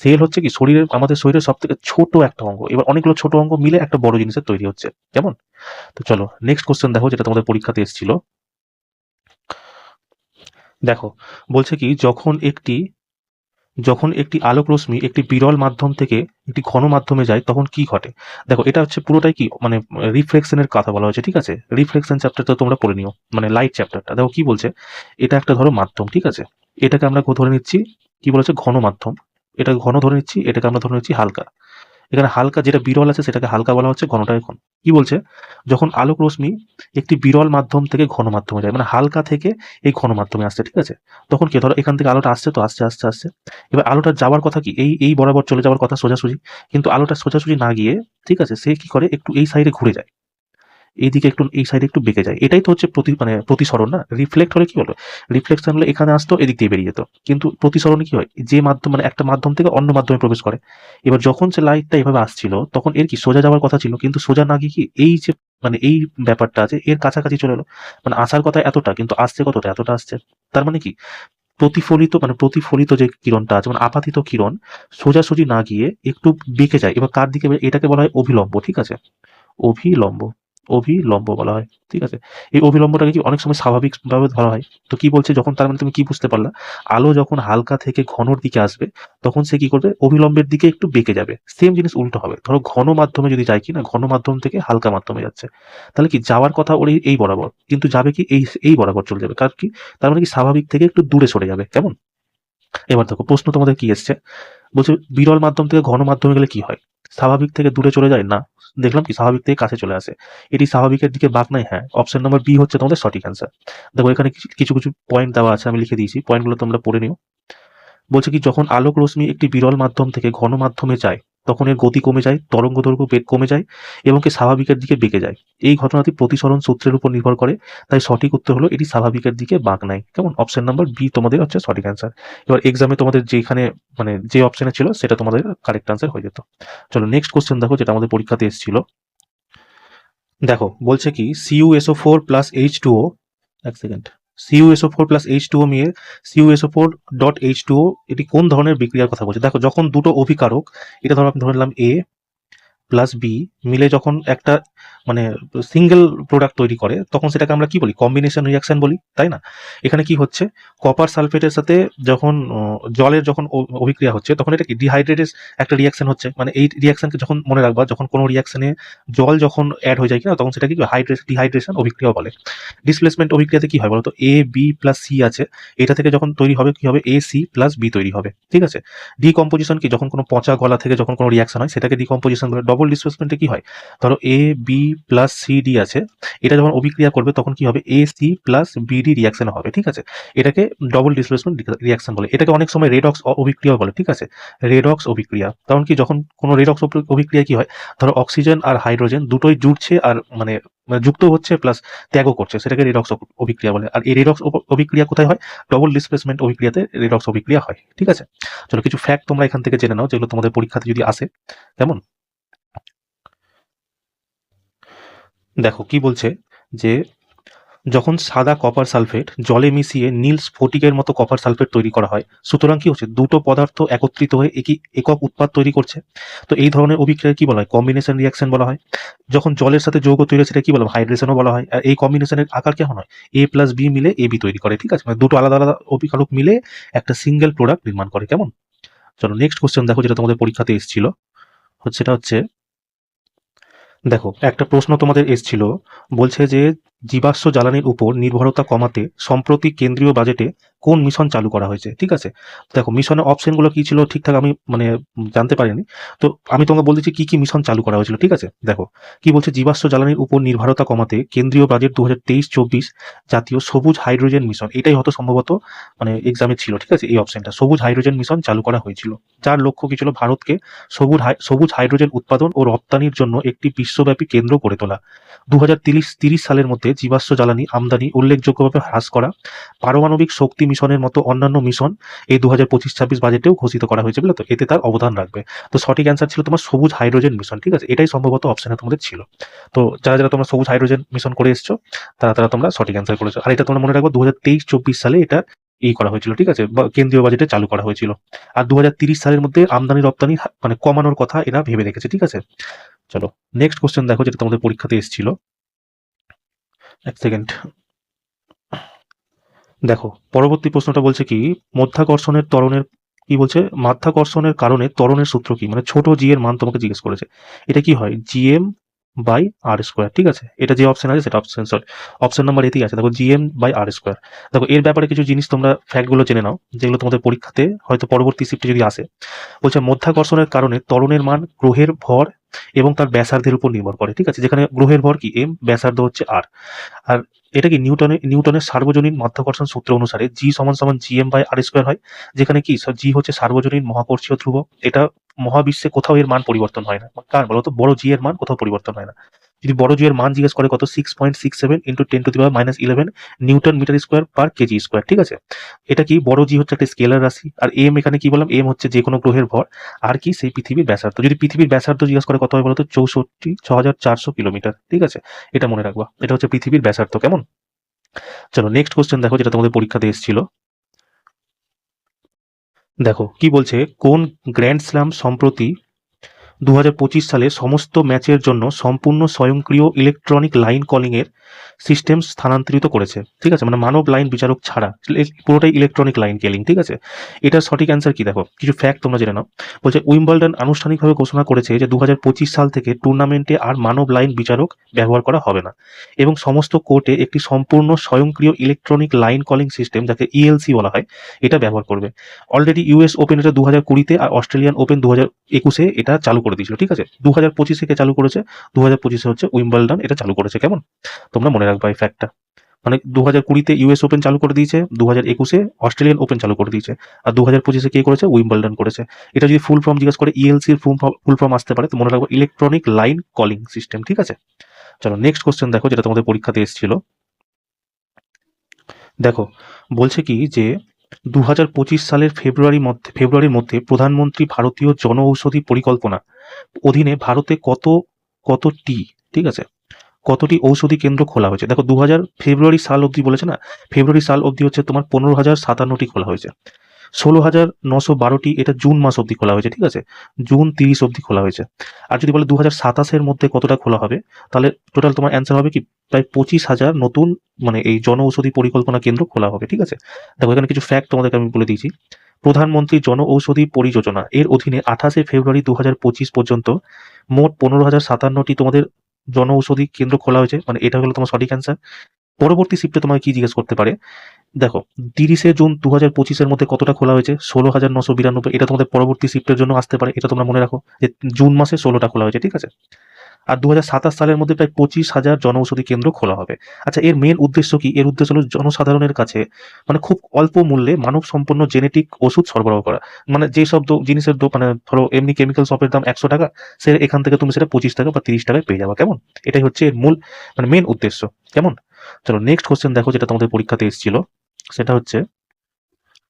সেল হচ্ছে কি শরীরের, আমাদের শরীরের সব থেকে ছোট একটা অঙ্গ, এবার অনেকগুলো ছোট অঙ্গ মিলে একটা বড় জিনিসের তৈরি হচ্ছে, কেমন? তো চলো নেক্সট কোশ্চেন দেখো, যেটা তোমাদের পরীক্ষাতে এসেছিল। দেখো বলছে কি, যখন একটি আলোক রশ্মি একটি বিরল মাধ্যম থেকে একটি ঘন মাধ্যমে যায় তখন কি ঘটে? দেখো এটা হচ্ছে পুরোটাই কি মানে রিফ্লেকশনের কথা বলা হয়েছে, ঠিক আছে? রিফ্লেকশন চ্যাপ্টারটা তোমরা পড়ে নিও, মানে লাইট চ্যাপ্টারটা। দেখো কি বলছে, এটা একটা ধরো মাধ্যম, ঠিক আছে? এটাকে আমরা ধরে নিচ্ছি কি বলেছে? ঘন মাধ্যম। এটাকে ঘন ধরে নিচ্ছি, এটাকে আমরা ধরে নিচ্ছি হালকা। এখানে হালকা যেটা বিরল আছে সেটাকে হালকা বলা হচ্ছে, ঘনটাকে ঘন। কি বলছে? যখন আলোক রশ্মি একটি বিরল মাধ্যম থেকে ঘন মাধ্যমে যায়, মানে হালকা থেকে এই ঘন মাধ্যমে আসছে, ঠিক আছে? তখন কি ধরো এখান থেকে আলোটা আসছে, তো আসছে আসছে আসছে। এবার আলোটা যাওয়ার কথা কি এই এই বরাবর চলে যাওয়ার কথা সোজাসুজি, কিন্তু আলোটা সোজাসুজি না গিয়ে, ঠিক আছে, সে কি করে? একটু এই সাইডে ঘুরে যায়, এইদিকে একটু, এই সাইডে একটু বেঁকে যায়। এটাই তো হচ্ছে মানে প্রতিসরণ না? রিফ্লেক্ট হলে কি হলো? রিফ্লেকশন হলে এখানে আসতো, এদিক দিয়ে বেরিয়ে যেত। কিন্তু প্রতিসরণে কি হয়? যে মাধ্যম মানে একটা মাধ্যম থেকে অন্য মাধ্যমে প্রবেশ করে। এবার যখন সে লাইটটা এভাবে আসছিল তখন এর কি সোজা যাওয়ার কথা ছিল, কিন্তু সোজা না গিয়ে কি এই যে মানে এই ব্যাপারটা আছে এর কাছাকাছি চলে এলো। মানে আসার কথা এতটা, কিন্তু আসছে কতটা? এতটা আসছে। তার মানে কি প্রতিফলিত যে কিরণটা আছে, মানে আপাতিত কিরণ সোজাসুজি না গিয়ে একটু বেঁকে যায়। এবার কার দিকে? এটাকে বলা হয় অভিলম্ব, ঠিক আছে? অভিলম্ব। অভিলম্ব বলা হয়। ঠিক আছে, এই অভিলম্বটাকে কি অনেক সময় স্বাভাবিকভাবে ধরা হয়। তো কি বলছে, যখন তার মানে তুমি কি বুঝতে পারলা, আলো যখন হালকা থেকে ঘনর দিকে আসবে তখন সে কি করবে, অভিলম্বের দিকে একটু বেঁকে যাবে। সেম জিনিস উল্টো হবে, ধরো ঘন মাধ্যমে যদি যায়, কি না ঘন মাধ্যম থেকে হালকা মাধ্যমে যাচ্ছে, তাহলে কি যাওয়ার কথা ওর এই বরাবর, কিন্তু যাবে কি এই বরাবর চলে যাবে। কারণ কি, তার মানে কি স্বাভাবিক থেকে একটু দূরে সরে যাবে। কেমন, এবার দেখো প্রশ্ন তোমাদের কি এসছে, বলছে বিরল মাধ্যম থেকে ঘন মাধ্যমে গেলে কি হয়, স্বাভাবিক থেকে দূরে চলে যায় না, দেখলাম কি স্বাভাবিক থেকে কাছে চলে আসে। এটি স্বাভাবিকের দিকে বাঁক নাই, হ্যাঁ, অপশন নম্বর বি হচ্ছে তোমাদের সঠিক অ্যান্সার। দেখো এখানে কিছু কিছু পয়েন্ট দেওয়া আছে, আমি লিখে দিয়েছি, পয়েন্টগুলো তোমরা পড়ে নিও। বলছে কি, যখন আলোক রশ্মি একটি বিরল মাধ্যম থেকে ঘন মাধ্যমে যায় তখন এর গতি কমে যায়, তরঙ্গ দৈর্ঘ্য কমে যায় এবং কি স্বাভাবিকের দিকে বেঁকে যায়। এই ঘটনাটি প্রতিসরণ সূত্রের উপর নির্ভর করে, তাই সঠিক উত্তর হলো এটি স্বাভাবিকের দিকে বাঁক নেয়। কেমন, অপশন নাম্বার বি তোমাদের হচ্ছে সঠিক অ্যান্সার। এবার এক্সামে তোমাদের যেখানে মানে যে অপশনে ছিল সেটা তোমাদের কারেক্ট অ্যান্সার হয়ে যেত। চলো নেক্সট কোশ্চেন দেখো, যেটা আমাদের পরীক্ষাতে এসেছিল। দেখো বলছে কি, CuSO4 প্লাস H2O, এক সেকেন্ড, CuSO4 প্লাস H2O মিলে CuSO4 ডট H2O, এটি কোন ধরনের বিক্রিয়ার কথা বলছে। দেখো যখন দুটো অভিকারক, এটা ধরো আমি ধরে নিলাম A প্লাস বি, মিলে যখন একটা মানে সিঙ্গেল প্রোডাক্ট তৈরি করে তখন সেটাকে আমরা কি বলি, কম্বিনেশন রিয়াকশন বলি, তাই না। এখানে কি হচ্ছে, কপার সালফেটের সাথে যখন জলের যখন অভিক্রিয়া হচ্ছে তখন এটা কি ডিহাইড্রেটেড একটা রিয়াকশন হচ্ছে। মানে এই রিয়াকশনকে যখন মনে রাখবা, যখন কোনো রিয়াকশনে জল যখন অ্যাড হয়ে যায় কিনা তখন সেটাকে কি ডিহাইড্রেশন অভিক্রিয়া বলে। ডিসপ্লেসমেন্ট অভিক্রিয়াতে কি হয় বলতো, এ বি প্লাস সি আছে, এটা থেকে যখন তৈরি হবে কি হবে, এ সি প্লাস বি তৈরি হবে। ঠিক আছে, ডিকম্পোজিশন কি, যখন কোনো পচা গলা থেকে যখন কোনো রিয়াকশন হয় সেটাকে ডিকম্পোজিশন বলে। ডবল ডিসপ্লেসমেন্টে কি হয়, ধরো A B plus C D আছে, এটা যখন অভিক্রিয়া করবে তখন কি হবে, A C plus BD reaction হবে। ঠিক আছে, এটাকে ডবল ডিসপ্লেসমেন্ট রিয়াকশন বলে। এটাকে অনেক সময় রেডক্স অভিক্রিয়া বলে। ঠিক আছে, রেডক্স অভিক্রিয়া, কারণ কি যখন কোনো রেডক্স অভিক্রিয়া কি হয়, ধরো অক্সিজেন আর হাইড্রোজেন দুটোই জুড়ছে আর মানে যুক্ত হচ্ছে প্লাস ত্যাগও করছে, সেটাকে রেডক্স অভিক্রিয়া বলে। আর এই রেডক্স অভিক্রিয়া কোথায় হয়, ডবল ডিসপ্লেসমেন্ট অভিক্রিয়াতে রেডক্স অভিক্রিয়া হয়। ঠিক আছে, চলো কিছু ফ্যাক্ট তোমরা এখান থেকে জেনে নাও যেগুলো তোমাদের পরীক্ষাতে যদি আসে। কেমন, দেখো কি বলছে, যে যখন সাদা কপার সালফেট জলে মিশিয়ে নীল স্ফটিকের মতো কপার সালফেট তৈরি করা হয়, সুতরাং কি হচ্ছে, দুটো পদার্থ একত্রিত হয়ে একক উৎপাদ তৈরি করছে। তো এই ধরনের অভিক্রিয়া কি বলা হয়, কম্বিনেশন রিয়াকশন বলা হয়। যখন জলের সাথে যৌগ তৈরি হয় সেটা কি বলা হয়, হাইড্রেশনও বলা হয়। আর এই কম্বিনেশনের আকার কেমন হয়, এ প্লাস বি মিলে এ বি তৈরি করে। ঠিক আছে, মানে দুটো আলাদা আলাদা অভিকারক মিলে একটা সিঙ্গেল প্রোডাক্ট নির্মাণ করে। কেমন, চলো নেক্সট কোশ্চেন দেখো, যেটা তোমাদের পরীক্ষাতে এসেছিল, সেটা হচ্ছে, দেখো একটা প্রশ্ন তোমাদের এসেছিল, বলছে যে জীবাশ্ম জ্বালানির উপর নির্ভরতা কমাতে সম্প্রতি কেন্দ্রীয় বাজেটে কোন মিশন চালু করা হয়েছে। ঠিক আছে, দেখো মিশনের অপশনগুলো কি ছিল ঠিকঠাক আমি মানে জানতে পারিনি, তো আমি তোমাকে বলতেছি কি কি মিশন চালু করা হয়েছিল। ঠিক আছে, দেখো কি বলছে, জীবাশ্ম জ্বালানির উপর নির্ভরতা কমাতে কেন্দ্রীয় বাজেট 2023-24 জাতীয় সবুজ হাইড্রোজেন মিশন, এটাই হয়তো সম্ভবত মানে এক্সামে ছিল। ঠিক আছে, এই অপশনটা সবুজ হাইড্রোজেন মিশন চালু করা হয়েছিল, যার লক্ষ্য কি ছিল, ভারতকে সবুজ হাইড্রোজেন উৎপাদন ও রপ্তানির জন্য একটি বিশ্বব্যাপী কেন্দ্র গড়ে তোলা। 2030 সালের মধ্যে জীবাশ্ম জ্বালানি আমদানি উল্লেখযোগ্যভাবে হ্রাস করা। পারমাণবিক শক্তি মিশনের মতো অন্যান্য মিশন এই 2025-26 বাজেটেও ঘোষিত করা হয়েছে বলে, তো এতে তার অবদান রাখবে। তো সঠিক অ্যান্সার ছিল তোমার সবুজ হাইড্রোজেন মিশন। ঠিক আছে, এটাই সম্ভবত অপশনে তোমাদের ছিল। তো যারা যারা তোমরা সবুজ হাইড্রোজেন মিশন করে এসছো তারা তারা তোমরা সঠিক অ্যান্সার করেছো। আর এটা তোমরা মনে রাখবো 2023-24 সালে এটা করা হয়েছিল। ঠিক আছে, কেন্দ্রীয় বাজেটে চালু করা হয়েছিল। আর 2030 সালের মধ্যে আমদানি রপ্তানি মানে কমানোর কথা এরা ভেবে রেখেছে। ঠিক আছে, চলো নেক্সট কোশ্চেন দেখো, যেটা তোমাদের পরীক্ষাতে এসেছিল। এক সেকেন্ড, দেখো পরবর্তী প্রশ্নটা বলছে কি, মধ্যাকর্ষণের ত্বরণের কি বলছে, মাধ্যাকর্ষণের কারণে ত্বরণের সূত্র কি, মানে ছোট জি এর মান তোমাকে জিজ্ঞেস করেছে। এটা কি হয়, জিএম বাই আর স্কোয়ার। ঠিক আছে, এটা যে অপশন আছে সেটা অপশন নাম্বার এতেই আছে। দেখো জিএম বাই আর স্কোয়ার। দেখো এর ব্যাপারে কিছু জিনিস তোমরা ফ্যাক্টগুলো জেনে নাও যেগুলো তোমাদের পরীক্ষাতে হয়তো পরবর্তী শিফটে যদি আসে। বলছে মধ্যাকর্ষণের কারণে ত্বরণের মান গ্রহের ভর এবং তার ব্যাসার্ধের উপর নির্ভর করে। ঠিক আছে, যেখানে গ্রহের ভর কি এম, ব্যাসার্ধ হচ্ছে আর। আর এটা কি নিউটনের সার্বজনীন মাধ্যাকর্ষণ সূত্র অনুসারে জি সমান সমান জিএম বাই আর স্কোয়ার হয়, যেখানে কি জি হচ্ছে সার্বজনীন মহাকর্ষীয় ধ্রুবক। এটা মহাবিশ্বে কোথাও এর মান পরিবর্তন হয় না। কার বলতো, বড় জি এর মান কোথাও পরিবর্তন হয় না। যদি বড় জি এর মান জিজ্ঞেস করে কত, 6.67 into 10⁻11 newton metre square per KG square. ঠিক আছে, এটা কি বড় জি হচ্ছে একটা স্কেলার রাশি, আর এম এখানে কি বললাম, এম হচ্ছে যে কোনো গ্রহের ভর, আর কি সেই পৃথিবীর ব্যাসার্ধ। যদি পৃথিবীর ব্যাসার্ধ জিজ্ঞেস করে কত হয় বলতো, 64,6400 কিলোমিটার। ঠিক আছে, এটা মনে রাখবা, এটা হচ্ছে পৃথিবীর ব্যাসার্ধ। কেমন, চলো নেক্সট কোশ্চেন দেখো, যেটা তোমাদের পরীক্ষাতে এসেছিল। দেখো কি বলছে, কোন গ্র্যান্ড স্ল্যাম সম্প্রতি 2025 সালে সমস্ত ম্যাচের জন্য সম্পূর্ণ স্বয়ংক্রিয় ইলেকট্রনিক লাইন কলিং এর সিস্টেম স্থানান্তরিত করেছে। ঠিক আছে, মানে মানব লাইন বিচারক ছাড়া পুরোটাই ইলেকট্রনিক লাইন কেলিং। ঠিক আছে, এটার সঠিক অ্যান্সার কি? দেখো কিছু ফ্যাক্ট তোমরা জেনে নাও। বলছে উইম্বলডন আনুষ্ঠানিকভাবে ঘোষণা করেছে যে 2025 সাল থেকে টুর্নামেন্টে আর মানব লাইন বিচারক ব্যবহার করা হবে না এবং সমস্ত কোর্টে একটি সম্পূর্ণ স্বয়ংক্রিয় ইলেকট্রনিক লাইন কলিং সিস্টেম, যাকে ইএলসি বলা হয়, এটা ব্যবহার করবে। অলরেডি ইউএস ওপেন এটা 2020-তে আর অস্ট্রেলিয়ান ওপেন 2021-এ এটা চালু করে দিয়েছিল। ঠিক আছে, 2025 থেকে চালু করেছে, 2025-এ হচ্ছে উইম্বলডন এটা চালু করেছে। কেমন? তোমরা মনে রাখবা এই ফ্যাক্টটা। মানে 2020-তে ইউএস ওপেন চালু করে দিয়েছে, 2021-এ অস্ট্রেলিয়ান ওপেন চালু করে দিয়েছে, আর 2025-এ কে করেছে? উইম্বলডন করেছে। এটা যদি ফুল ফর্ম জিজ্ঞেস করে, ইএলসির ফুল ফর্ম আসতে পারে, তো মনে রাখবো ইলেকট্রনিক লাইন কলিং সিস্টেম। ঠিক আছে, চলো নেক্সট কোশ্চেন দেখো, যেটা তোমাদের পরীক্ষাতে এসেছিল। দেখো বলছে কি যে 2025 সালের ফেব্রুয়ারির মধ্যে প্রধানমন্ত্রী ভারতীয় জনঔষধি পরিকল্পনা অধীনে ভারতে কতটি, ঠিক আছে, কতটি ঔষধি কেন্দ্র খোলা হয়েছে? দেখো ফেব্রুয়ারি সাল অবধি বলেছে না, ফেব্রুয়ারি সাল অবধি হচ্ছে তোমার 15,057টি খোলা হয়েছে। 16,912টি এটা জুন মাস অবধি খোলা হয়েছে। ঠিক আছে, জুন 30 অবধি খোলা হয়েছে। আর যদি বলে 2027-এর মধ্যে কতটা খোলা হবে, তাহলে টোটাল তোমার অ্যান্সার হবে কি? প্রায় 25,000 নতুন মানে এই জনঔষধি পরিকল্পনা কেন্দ্র খোলা হবে। ঠিক আছে, দেখো এখানে কিছু ফ্যাক্ট তোমাদেরকে আমি বলে দিয়েছি। প্রধানমন্ত্রী জনঔষধি পরিযোজনা এর অধীনে 28 ফেব্রুয়ারি 2025 পর্যন্ত মোট 15,057টি তোমাদের জনঔষধি কেন্দ্র খোলা হয়েছে। মানে এটা হলো তোমার সঠিক অ্যান্সার। পরবর্তী শিফটে তোমাকে কি জিজ্ঞেস করতে পারে? দেখো 30 জুন 2025-এর মধ্যে কতটা খোলা হয়েছে? 16,992। এটা তোমাদের পরবর্তী শিফটের জন্য আসতে পারে, এটা তোমরা মনে রাখো যে জুন মাসে 16টা খোলা হয়েছে। ঠিক আছে, আর 2027 সালের মধ্যে প্রায় 25,000 জনঔষধি কেন্দ্র খোলা হবে। আচ্ছা, এর মেন উদ্দেশ্য কি? এর উদ্দেশ্য হলো জনসাধারণের কাছে মানে খুব অল্প মূল্যে মানব সম্পন্ন জেনেটিক ওষুধ সরবরাহ করা। মানে যেসব জিনিসের মানে ধরো এমনি কেমিক্যাল শপের দাম 100 টাকা, সে এখান থেকে তুমি সেটা 25 টাকা বা 30 টাকায় পেয়ে যাবে। কেমন? এটাই হচ্ছে এর মূল মানে মেন উদ্দেশ্য। কেমন? চলো নেক্সট কোশ্চেন দেখো, যেটা তোমাদের পরীক্ষাতে এসেছিল। সেটা হচ্ছে,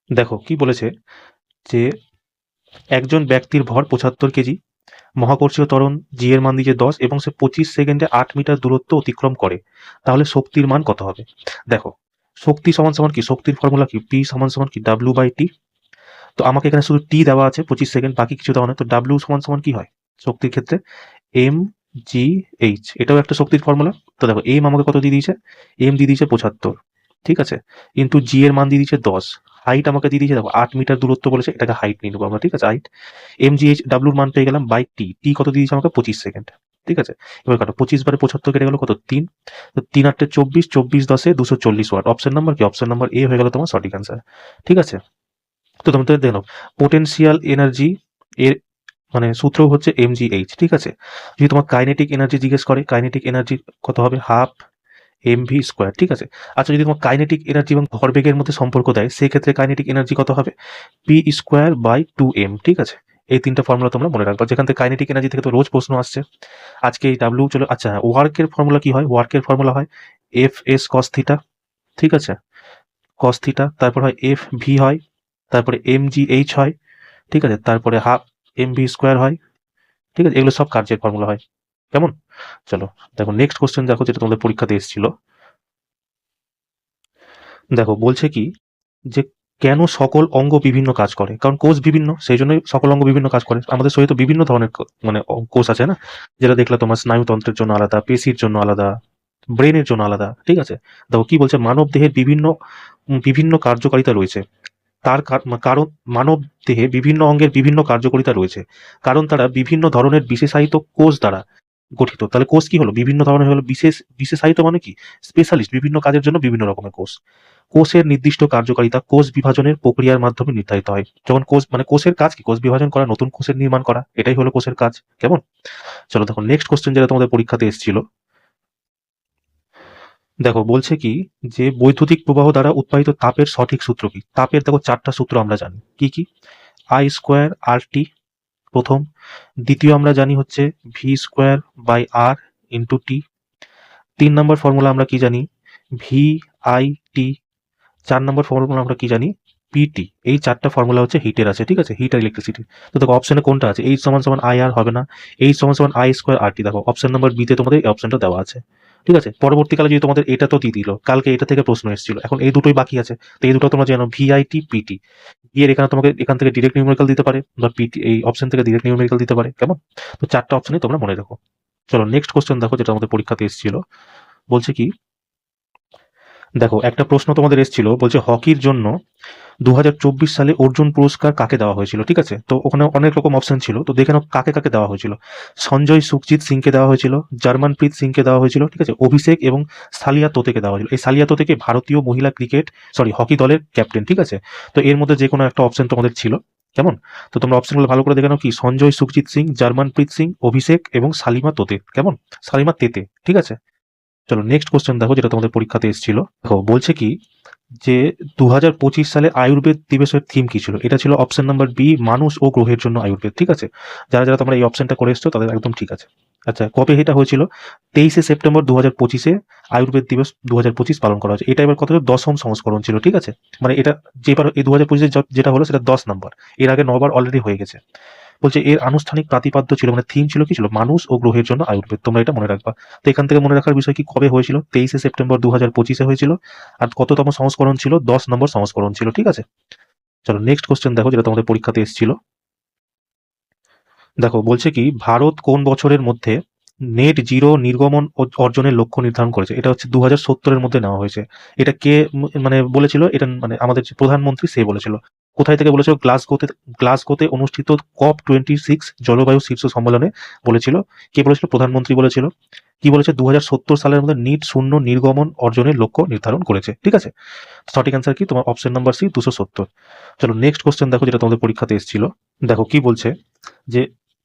দেখো কি বলেছে যে একজন ব্যক্তির ভর 75 কেজি, মহাকর্ষীয় ত্বরণ জি এর মান দিয়েছে 10 এবং সে 25 সেকেন্ডে 8 মিটার দূরত্ব অতিক্রম করে, তাহলে শক্তির মান কত হবে? দেখো শক্তি সমান সমান কি? শক্তির ফর্মুলা কি? পি সমান সমান কি? W by T. তো আমাকে এখানে শুধু টি দেওয়া আছে 25 সেকেন্ড, বাকি কিছু দেওয়া নেই। তো ডাব্লিউ সমান সমান কি হয় শক্তির ক্ষেত্রে? এম জি এইচ, এটাও একটা শক্তির ফর্মুলা। তো দেখো এম আমাকে কত দিয়ে দিয়েছে? এম দিয়ে দিয়েছে 75। ঠিক আছে, ইন্টু জি এর মান দিয়ে দিয়েছে 10। হাইট আমাকে দিয়ে দিয়েছে, দেখো 8 মিটার দূরত্ব বলেছে, এটাকে হাইট নিয়ে নেবো আমরা। ঠিক আছে, হাইট এম জি এইচ ডাব্লুর মান পেয়ে গেলাম বাই টি। টি কত দিয়ে দিয়েছে আমাকে? 25 সেকেন্ড। ঠিক আছে, এবার কাটো 25/75 কেটে গেল কত? 3। তো 3 8 24, 24 10 240 ওয়াট। অপশন নাম্বার কি? অপশন নাম্বার এ হয়ে গেল তোমার সঠিক অ্যান্সার। ঠিক আছে, তো তোমাদের দেখো পোটেনশিয়াল এনার্জি এর মানে সূত্র হচ্ছে mgh। ঠিক আছে, যদি তোমার কাইনেটিক এনার্জি জিজ্ঞেস করে, কাইনেটিক এনার্জি কত হবে? Half mv square. ঠিক আছে, আচ্ছা যদি তোমার কাইনেটিক এনার্জি এবং ভরবেগের মধ্যে সম্পর্ক দেয়, সেক্ষেত্রে কাইনেটিক এনার্জি কত হবে? P square by 2m। ঠিক আছে, এই তিনটা ফর্মুলা তোমরা মনে রাখবা, যেখান থেকে কাইনেটিক এনার্জি থেকে তো রোজ প্রশ্ন আসছে। আজকে এই ডাব্লিউ চলো। আচ্ছা, ওয়ার্কের ফর্মুলা কি হয়? ওয়ার্কের ফর্মুলা হয় এফ এস কস থিটা। ঠিক আছে, কস থিটা, তারপর হয় এফ ভি হয়, তারপরে mgh হয়। ঠিক আছে, তারপরে হাফ mv স্কোয়ার হয়। ঠিক আছে, এগুলো সব কার্যের ফর্মুলা হয়। কেমন? চলো দেখো নেক্সট কোশ্চেন দেখো, যেটা তোমাদের পরীক্ষাতে এসেছিল। দেখো বলছে কি যে কেন সকল অঙ্গ বিভিন্ন কাজ করে? কারণ কোষ বিভিন্ন, সেই জন্যই সকল অঙ্গ বিভিন্ন কাজ করে। আমাদের শরীরে তো বিভিন্ন ধরনের মানে কোষ আছে না, যেটা দেখলে তোমার স্নায়ুতন্ত্রের জন্য আলাদা, পেশির জন্য আলাদা, ব্রেনের জন্য আলাদা। ঠিক আছে, দেখো কি বলছে, মানব দেহের বিভিন্ন বিভিন্ন কার্যকারিতা রয়েছে। কারণ মানব দেহে বিভিন্ন অঙ্গের বিভিন্ন কার্যকারিতা রয়েছে, কারণ তারা বিভিন্ন ধরনের বিশেষায়িত কোষ দ্বারা গঠিত। তাহলে কোষ কি হলো? বিভিন্ন ধরনের হলো। বিশেষায়িত মানে কি? স্পেশালিস্ট, বিভিন্ন কাজের জন্য বিভিন্ন রকমের কোষ। কোষের নির্দিষ্ট কার্যকারিতা কোষ বিভাজনের প্রক্রিয়ার মাধ্যমে নির্ধারিত হয়। যখন কোষ মানে কোষের কাজ কি? কোষ বিভাজন করা, নতুন কোষের নির্মাণ করা, এটাই হলো কোষের কাজ। কেমন? চলো দেখো নেক্সট কোশ্চেন, যেটা তোমাদের পরীক্ষাতে এসেছিল। দেখো বলছে কি যে বৈদ্যুতিক প্রবাহ দ্বারা উৎপাদিত তাপের সঠিক সূত্র কি? তাপের দেখো 4টা সূত্র আমরা জানি। কি কি? আই স্কোয়ার আর টি প্রথম, দ্বিতীয় আমরা জানি হচ্ছে V square by R into T. 3 নম্বর ফর্মুলা আমরা কি জানি? V I T. 4 নম্বর ফর্মুলা আমরা কি জানি? পিটি। এই 4টা ফর্মুলা হচ্ছে হিটের আছে। ঠিক আছে, হিট আর ইলেকট্রিসিটি। তো দেখো অপশনে কোনটা আছে? এইচ সমান সমান আই আর হবে না, এইচ সমান সমান আই স্কোয়ার আর টি। দেখো অপশন নাম্বার বিতে তোমাদের এই অপশনটা দেওয়া আছে। ঠিক আছে, পরবর্তীকালে যদি তোমাদের এটা তো দিয়ে দিল, কালকে এটা থেকে প্রশ্ন এসেছিল, এখন এই দুটোই বাকি আছে। তো এই দুটো তোমরা জানো, ভিআইটি পিটি। এর এখানে তোমাকে এখান থেকে ডিরেক্ট নিউমেরিক্যাল দিতে পারে, বা পিটি এই অপশন থেকে ডিরেক্ট নিউমেরিক্যাল দিতে পারে। কেমন? তো চারটা অপশনই তোমরা মনে রাখো। চলো নেক্সট কোশ্চেন দেখো, যেটা আমাদের পরীক্ষাতে এসেছিল। বলছে কি, দেখো একটা প্রশ্ন তোমাদের এসেছিল, বলছে হকির জন্য 2024 সালে অর্জুন পুরস্কার কাকে দেওয়া হয়েছিল। ঠিক আছে, তো ওখানে অনেক রকম অপশন ছিল, তো দেখে নাও কাকে কাকে দেওয়া হয়েছিল। সঞ্জয় সুখজিৎ সিংকে দেওয়া হয়েছিল, জার্মানপ্রীত সিংকে দেওয়া হয়েছিল, ঠিক আছে, অভিষেক এবং সালিয়া তোতেকে দেওয়া হয়েছিল। এই সালিয়া তোতেকে ভারতীয় মহিলা ক্রিকেট হকি দলের ক্যাপ্টেন। ঠিক আছে, তো এর মধ্যে যে কোনো একটা অপশন তোমাদের ছিল। কেমন? তো তোমরা অপশনগুলো ভালো করে দেখে নাও, কি সঞ্জয় সুখজিৎ সিং, জার্মানপ্রীত সিং, অভিষেক এবং সালিমা তোতে। কেমন? সালিমা তেতে। ঠিক আছে, চলো নেক্সট কোশ্চেন দেখো, যেটা তোমাদের পরীক্ষাতে এসেছিল। দেখো বলছে কি, যে 2025 সালে আয়ুর্বেদ দিবসের থিম কি ছিল। এটা ছিল অপশন নাম্বার বি, মানুষ ও গ্রহের জন্য আয়ুর্বেদ। ঠিক আছে, যারা যারা তোমরা এই অপশনটা করে এসছো তাদের একদম ঠিক আছে। আচ্ছা, কবে এটা হয়েছিল? 23শে সেপ্টেম্বর 2025-এ আয়ুর্বেদ দিবস 2025 পালন করা হয়েছে। এটা এবার কত, 10ম সংস্করণ ছিল। ঠিক আছে, মানে এটা যেবার এই 2025 যেটা হলো সেটা 10 নম্বর, এর আগে 9বার অলরেডি হয়ে গেছে। বলছে এর আনুষ্ঠানিক প্রাতিপাদ্য ছিল, মানে থিম ছিল কি ছিল, মানুষ ও গ্রহের জন্য আয়ুর্বেদ। তোমরা এটা মনে রাখবা। তো এখান থেকে মনে রাখার বিষয় কি, কবে হয়েছিল? 23শে সেপ্টেম্বর 2025-এ হয়েছিল। আর কততম সংস্করণ ছিল? 10 নম্বর সংস্করণ ছিল। ঠিক আছে, চলো নেক্সট কোশ্চেন দেখো, যেটা তোমাদের পরীক্ষাতে এসেছিল। দেখো বলছে কি, ভারত কোন বছরের মধ্যে নেট জিরো নির্গমন অর্জনের লক্ষ্য নির্ধারণ করেছে। এটা হচ্ছে 2070-এর মধ্যে নেওয়া হয়েছে। এটা কে মানে বলেছিল? এটা মানে আমাদের যে প্রধানমন্ত্রী সে বলেছিল। কোথায় থেকে বলেছিল? গ্লাসগোতে অনুষ্ঠিত COP26 জলবায়ু শীর্ষ সম্মেলনে বলেছিল। কে বলেছিল? প্রধানমন্ত্রী বলেছিল। কি বলেছে? 2070 সালের মধ্যে নিট শূন্য নির্গমন অর্জনের লক্ষ্য নির্ধারণ করেছে। ঠিক আছে, সঠিক অ্যান্সার কি? তোমার অপশন নাম্বার সি, 270। চলো নেক্সট কোশ্চেন দেখো, যেটা তোমাদের পরীক্ষাতে এসেছিল। দেখো কি বলছে, যে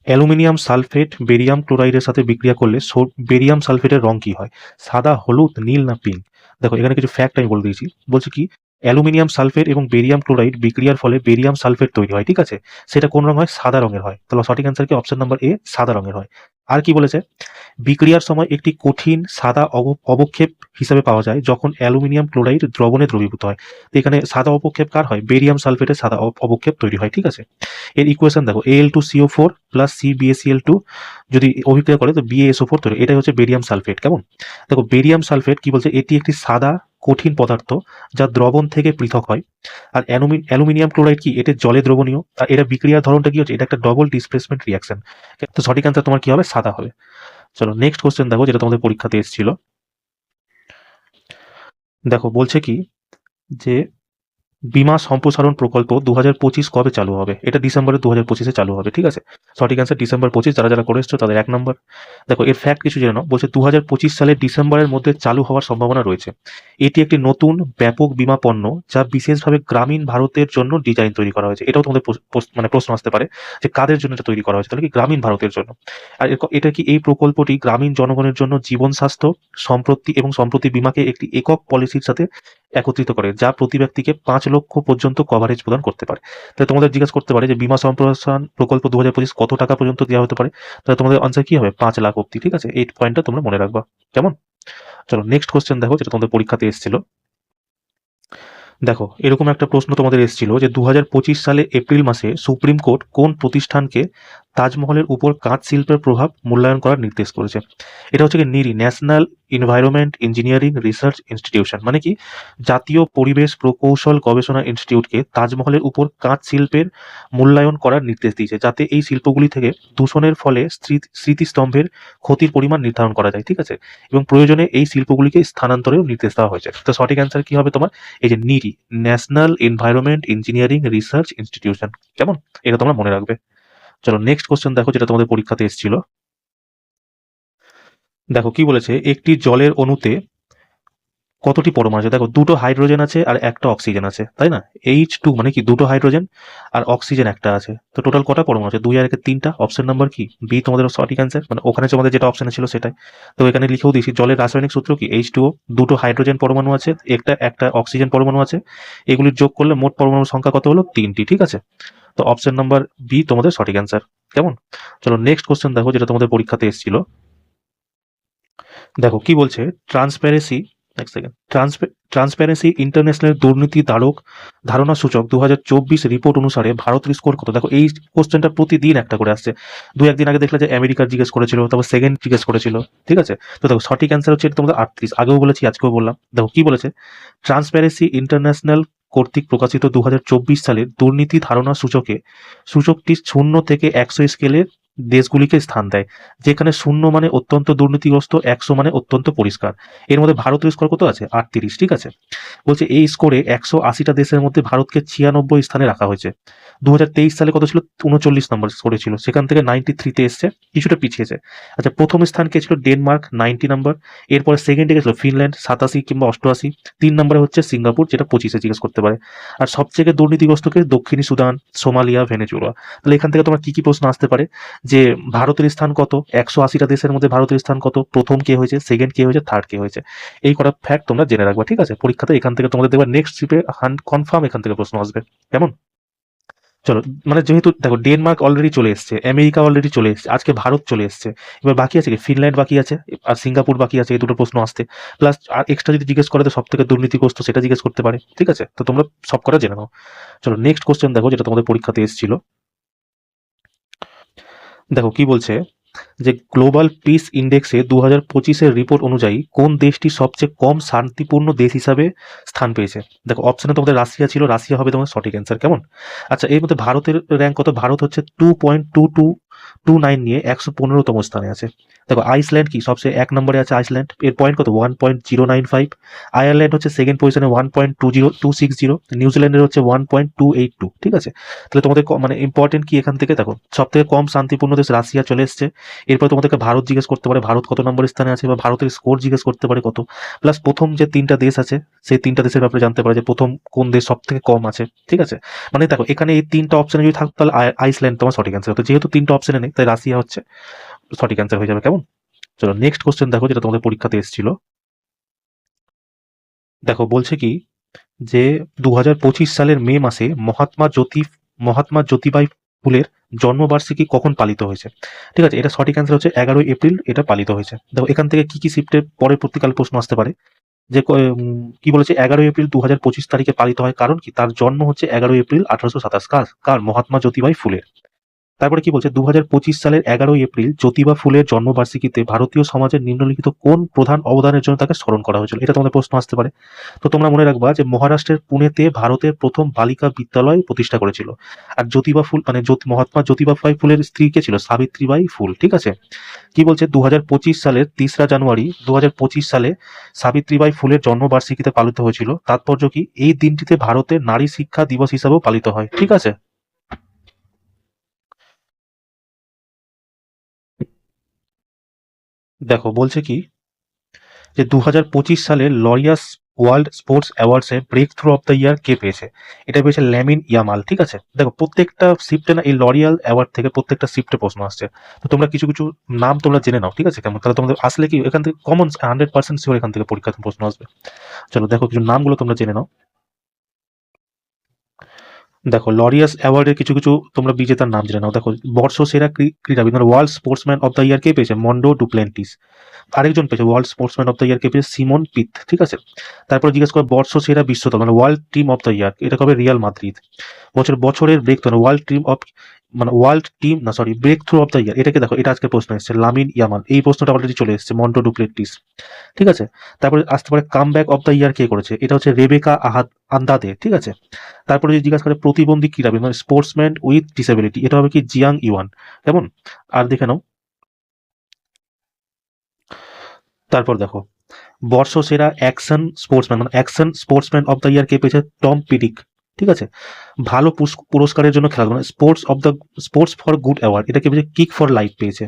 অ্যালুমিনিয়াম সালফেট বেরিয়াম ক্লোরাইডের সাথে বিক্রিয়া করলে বেরিয়াম সালফেটের রং কি হয়? সাদা, হলুদ, নীল না পিঙ্ক? দেখো এখানে কিছু ফ্যাক্ট আমি বলে দিয়েছি। বলছে কি, অ্যালুমিনিয়াম সালফেট এবং বেরিয়াম ক্লোরাইড বিক্রিয়ার ফলে বেরিয়াম সালফেট তৈরি হয়। ঠিক আছে, সেটা কোন রং হয়? সাদা রঙের হয়। তাহলে সঠিক অ্যান্সার কি? অপশন নাম্বার এ, সাদা রঙের হয়। আর কি বলেছে? বিক্রিয়ার সময় একটি কঠিন সাদা অবক্ষেপ হিসাবে পাওয়া যায় যখন অ্যালুমিনিয়াম ক্লোরাইড দ্রবণে দ্রবীভূত হয়। তো এখানে সাদা অবক্ষেপ কার হয়? বেরিয়াম সালফেটের সাদা অবক্ষেপ তৈরি হয়। ঠিক আছে, এর ইকুয়েশন দেখো, Al2CO4 প্লাস CbAcL2 যদি অভিক্রিয়া করে তো BaSO4 তৈরি। এটাই হচ্ছে বেরিয়াম সালফেট। কেমন? দেখো বেরিয়াম সালফেট কি বলছে, এটি একটি সাদা কঠিন পদার্থ যা দ্রবণ থেকে পৃথক হয়। আর অ্যালুমিনিয়াম ক্লোরাইড কি, এটা জলে দ্রবণীয়। আর এটা বিক্রিয়ার ধরনটা কি হচ্ছে, এটা একটা ডবল ডিসপ্লেসমেন্ট রিয়াকশন। তো সঠিক অ্যান্সার তোমার কি হবে? সাদা হবে। চলো নেক্সট কোশ্চেন দেখো, যেটা তোমাদের পরীক্ষাতে এসেছিল। দেখো বলছে কি, যে বীমা সম্প্রসারণ প্রকল্প 2025 কবে চালু হবে? এটা ডিসেম্বরে 2025-এ চালু হবে। ঠিক আছে, সঠিক অ্যান্সার ডিসেম্বর 25। যারা যারা করে এসছো তাদের 1 নম্বর। দেখো এর ফ্যাক্ট কিছু জেনে নাও। বলছে 2025 সালের ডিসেম্বরের মধ্যে চালু হওয়ার সম্ভাবনা রয়েছে। এটি একটি নতুন ব্যাপক বীমা পণ্য যা বিশেষভাবে গ্রামীণ ভারতের জন্য ডিজাইন তৈরি করা হয়েছে। এটাও তোমাদের মানে প্রশ্ন আসতে পারে, যে কাদের জন্য এটা তৈরি করা হয়েছে। তাহলে কি গ্রামীণ ভারতের জন্য। আর এটা কি, এই প্রকল্পটি গ্রামীণ জনগণের জন্য জীবন স্বাস্থ্য সম্প্রতি বীমাকে একটি একক পলিসির সাথে একত্রিত করে, যা প্রতি ব্যক্তিকে 5 লক্ষ পর্যন্ত কভারেজ প্রদান করতে পারে। তাহলে তোমাদের জিজ্ঞাসা করতে পারে যে বীমা সম্প্রসারণ প্রকল্প 2025 কত টাকা পর্যন্ত দেওয়া হতে পারে। তাহলে তোমাদের আনসার কি হবে? 5 লাখ অব্দি। ঠিক আছে, এই পয়েন্টটা তোমরা মনে রাখবা। কেমন? চলো নেক্সট কোশ্চেন দেখো, যেটা তোমাদের পরীক্ষাতে এসেছিল। দেখো এরকম একটা প্রশ্ন তোমাদের এসেছিল, যে 2025 সালে এপ্রিল মাসে সুপ্রিম কোর্ট কোন প্রতিষ্ঠানকে তাজমহলের উপর কাঁচ শিল্পের প্রভাব মূল্যায়ন করার নির্দেশ করেছে। এটা হচ্ছে কি, NEERI, national environment engineering research institution, মানে কি জাতীয় পরিবেশ প্রকৌশল গবেষণা ইনস্টিটিউটকে তাজমহলের উপর কাঁচ শিল্পের মূল্যায়ন করার নির্দেশ দিয়েছে, যাতে এই শিল্পগুলি থেকে দূষণের ফলে স্মৃতিস্তম্ভের ক্ষতির পরিমাণ নির্ধারণ করা যায়। ঠিক আছে, এবং প্রয়োজনে এই শিল্পগুলিকে স্থানান্তরেও নির্দেশ দেওয়া হয়েছে। তো সঠিক অ্যান্সার কি হবে তোমার? এই যে NEERI, national environment engineering research institution. কেমন? এটা তোমরা মনে রাখবে। চলো নেক্সট কোশ্চেন দেখো, যেটা তোমাদের পরীক্ষাতে এসেছিল। দেখো কি বলেছে, একটি জলের অণুতে কতটি পরমাণু আছে? দেখো দুটো হাইড্রোজেন আছে আর একটা অক্সিজেন আছে, তাই না? H2 মানে কি, দুটো হাইড্রোজেন আর অক্সিজেন একটা আছে। তো টোটাল কটা পরমাণু আছে? 2 আর 1 3টা। অপশন নাম্বার কি? বি তোমাদের সঠিক অ্যান্সার, মানে ওখানে তোমাদের যেটা অপশনে ছিল সেটাই। তো এখানে লিখেও দিয়েছি, জলের রাসায়নিক সূত্র কি? H2O, দুটো হাইড্রোজেন পরমাণু আছে, একটা অক্সিজেন পরমাণু আছে। এগুলির যোগ করলে মোট পরমাণুর সংখ্যা কত হলো? 3টি। ঠিক আছে, তো অপশন নাম্বার বি তোমাদের সঠিক অ্যান্সার। কেমন? চলো নেক্সট কোশ্চেন দেখো, যেটা তোমাদের পরীক্ষাতে এসেছিল। দেখো কি বলছে, ট্রান্সপারেন্সি এক সেকেন্ড। ট্রান্সপারেন্সি ইন্টারন্যাশনাল দুর্নীতি ধারণা সূচক 2024 রিপোর্ট অনুসারে ভারতের স্কোর কত? দেখো এই কোশ্চেনটা প্রতিদিন একটা করে আসছে। দু একদিন আগে দেখলে যে আমেরিকার জিজ্ঞেস করেছিল, তারপর সেকেন্ড জিজ্ঞেস করেছিল, ঠিক আছে? তো দেখো সঠিক অ্যান্সার হচ্ছে এটা তোমাদের 38। আগেও বলেছি, আজকেও বললাম। দেখো কি বলেছে, ট্রান্সপারেন্সি ইন্টারন্যাশনাল কর্তৃক প্রকাশিত 2024 সালের দুর্নীতি ধারণা সূচকে সূচকটি 0 থেকে 100 স্কেলের দেশগুলিকে স্থান দেয়, যেখানে 0 মানে অত্যন্ত দুর্নীতিগ্রস্ত, 100 মানে অত্যন্ত পরিষ্কার। এর মধ্যে ভারতের স্কোর কত আছে? 38, ঠিক আছে? বলছে এই স্কোরে 180টা দেশের মধ্যে ভারতকে 96 স্থানে রাখা হয়েছে। 2023 সালে কত ছিল? 39 নম্বর স্কোরে ছিল, সেখান থেকে 93-তে এসছে, কিছুটা পিছিয়েছে। আচ্ছা, প্রথম স্থান কে ছিল? ডেনমার্ক, 90 নম্বর। এরপরে সেকেন্ডে গেছিল ফিনল্যান্ড, 87 কিংবা 88। 3 নম্বরে হচ্ছে সিঙ্গাপুর, যেটা 25-এ জিজ্ঞেস করতে পারে। আর সবচেয়ে দুর্নীতিগ্রস্তকে দক্ষিণী সুদান, সোমালিয়া, ভেনেজুয়েলা। তাহলে এখান থেকে তোমার কি কি প্রশ্ন আসতে পারে, যে ভারতের স্থান কত, 180টা দেশের মধ্যে ভারতের স্থান কত, প্রথম কে হয়েছে, সেকেন্ড কে হয়েছে, থার্ড কে হয়েছে। এই কটা ফ্যাক্ট তোমরা জেনে রাখবা, ঠিক আছে? পরীক্ষাতে এখান থেকে তোমাদের দেখবা নেক্সট ট্রিপে কনফার্ম এখান থেকে প্রশ্ন আসবে। কেমন? চলো, মানে যেহেতু দেখো ডেনমার্ক অলরেডি চলে এসছে, আমেরিকা অলরেডি চলে এসছে, আজকে ভারত চলে এসছে, এবার বাকি আছে কি? ফিনল্যান্ড বাকি আছে, আর সিঙ্গাপুর বাকি আছে। এই দুটো প্রশ্ন আসতে, প্লাস আর এক্সট্রা যদি জিজ্ঞেস করে তো সব থেকে দুর্নীতিগ্রস্ত সেটা জিজ্ঞেস করতে পারে, ঠিক আছে? তো তোমরা সব কটা জেনে নাও। চলো নেক্সট কোশ্চেন দেখো, যেটা তোমাদের পরীক্ষাতে এসেছিল। দেখো কি বলছে, যে গ্লোবাল পিস ইন্ডেক্সে 2025-এর রিপোর্ট অনুযায়ী কোন দেশটি সবচেয়ে কম শান্তিপূর্ণ দেশ হিসাবে স্থান পেয়েছে? দেখো অপশনে তোমাদের রাশিয়া ছিল, রাশিয়া হবে তোমার সঠিক অ্যান্সার। কেমন? আচ্ছা, এর মধ্যে ভারতের র্যাঙ্ক কত? ভারত হচ্ছে 2.2229 নিয়ে 115তম স্থানে আছে। দেখো আইসল্যান্ড কি সবচেয়ে 1 নম্বরে আছে, আইসল্যান্ড, এর পয়েন্ট কত? 1.095। আয়ারল্যান্ড হচ্ছে সেকেন্ড পজিশনে 1.260। নিউজিল্যান্ডের হচ্ছে 1.282, ঠিক আছে? তাহলে তোমাদের মানে ইম্পর্টেন্ট কি এখান থেকে? দেখো সব থেকে কম শান্তিপূর্ণ দেশ রাশিয়া চলে এসছে। এরপর তোমাদেরকে ভারত জিজ্ঞেস করতে পারে, ভারত কত নম্বর স্থানে আছে, বা ভারতের স্কোর জিজ্ঞেস করতে পারে কত। প্লাস প্রথম যে 3টা দেশ আছে, সেই 3টা দেশের ব্যাপারে জানতে পারে যে প্রথম কোন দেশ সব থেকে কম আছে, ঠিক আছে? মানে দেখো এখানে এই 3টা অপশনে যদি থাকতো তাহলে আইসল্যান্ড তোমার সঠিক অ্যান্সার হতো। যেহেতু 3টা অপশনে নেই, তাই রাশিয়া হচ্ছে সঠিক অ্যান্সার হয়ে যাবে। কেমন? চলো নেক্সট কোশ্চেন দেখো, যেটা তোমাদের পরীক্ষাতে এসেছিল। দেখো বলছে কি, যে 2025 সালের মে মাসে মহাত্মা জ্যোতিবাই ফুলের জন্মবার্ষিকী কখন পালিত হয়েছে? ঠিক আছে, এটা সঠিক অ্যান্সার হচ্ছে 11 এপ্রিল এটা পালিত হয়েছে। দেখো এখান থেকে কি কি শিফটের পরবর্তীকালে প্রশ্ন আসতে পারে, যে কি বলেছে, 11 এপ্রিল 2025 তারিখে পালিত হয়, কারণ কি? তার জন্ম হচ্ছে 11 এপ্রিল 1827। কার? মহাত্মা জ্যোতিবাই ফুলের। তারপরে কি বলছে, 2025 সালের 11 এপ্রিল জ্যোতিবা ফুলের জন্মবার্ষিকীতে ভারতীয় সমাজের নিম্নলিখিত কোন প্রধান অবদানের জন্য তাকে স্মরণ করা হয়েছিল? এটা তোমাদের প্রশ্ন আসতে পারে। তো তোমরা মনে রাখবা যে মহারাষ্ট্রের পুনেতে ভারতের প্রথম বালিকা বিদ্যালয় প্রতিষ্ঠা করেছিল। আর জ্যোতিবা ফুল মানে মহাত্মা জ্যোতিবাই ফুলের স্ত্রী কে ছিল? সাবিত্রীবাই ফুল, ঠিক আছে? কি বলছে, 2025 সালের 3রা জানুয়ারি 2025 সালে সাবিত্রীবাই ফুলের জন্মবার্ষিকীতে পালিত হয়েছিল। তাৎপর্য কি? এই দিনটিতে ভারতের নারী শিক্ষা দিবস হিসাবেও পালিত হয়, ঠিক আছে? দেখো বলছে কি, যে 2025 সালে লরিয়াস ওয়ার্ল্ড স্পোর্টস অ্যাওয়ার্ডসে breakthrough of the year কে পেয়েছে? এটা পেয়েছে ল্যামিন ইয়ামাল, ঠিক আছে? দেখো প্রত্যেকটা শিফটে না এই লরিয়াল অ্যাওয়ার্ড থেকে প্রত্যেকটা শিফটে প্রশ্ন আসছে। তো তোমরা কিছু কিছু নাম তোমরা জেনে নাও, ঠিক আছে? কেমন? তাহলে তোমাদের আসলে কি এখান থেকে কমন 100% শিওর এখান থেকে পরীক্ষাতে প্রশ্ন আসবে। চলো দেখো কিছু নামগুলো তোমরা জেনে নাও। দেখো লরিয়াস অ্যাওয়ার্ডের কিছু কিছু তোমরা বিজেতার নাম জেনে নাও। দেখো বর্ষসেরা ক্রীড়াবিদ মানে world sportsman of the year কে পেয়েছে? Mondo Duplantis. আরেকজন পেয়েছে world sportsman of the year কে পেয়েছে? সিমন পিথ, ঠিক আছে? তারপরে জিজ্ঞেস করে বর্ষসেরা বিশ্বদল মানে world team of the year, এটা হবে রিয়াল মাদ্রিদ। বছরের breakthrough world team of মানে ওয়ার্ল্ড টিম না sorry breakthrough of the year, এটাকে দেখো এটা আজকে প্রশ্ন এসেছে লামিন ইয়ামাল। এই প্রশ্নটা অলরেডি চলে এসেছে, মন্টো ডুপ্লেন্টিস, ঠিক আছে? তারপরে আসতে পারে কামব্যাক অফ দ্য ইয়ার কে করেছে? এটা হচ্ছে রেবেকা আন্দাদে, ঠিক আছে? তারপরে যদি জিজ্ঞাসা করে প্রতিবন্ধী ক্রীড়াবিদ মানে স্পোর্টসম্যান উইথ ডিসেবিলিটি, এটা হবে কি? Jiang Yuyuan. কেমন? আর দেখে নাও। তারপর দেখো বর্ষসেরা অ্যাকশন স্পোর্টসম্যান মানে action sportsman of the year কে পেয়েছে? টম পিডিক, ঠিক আছে? ভালো পুরস্কারের জন্য খেলা মানে স্পোর্টস ফর গুড অ্যাওয়ার্ড, এটা কে পেয়েছে? কিক ফর লাইফ পেয়েছে।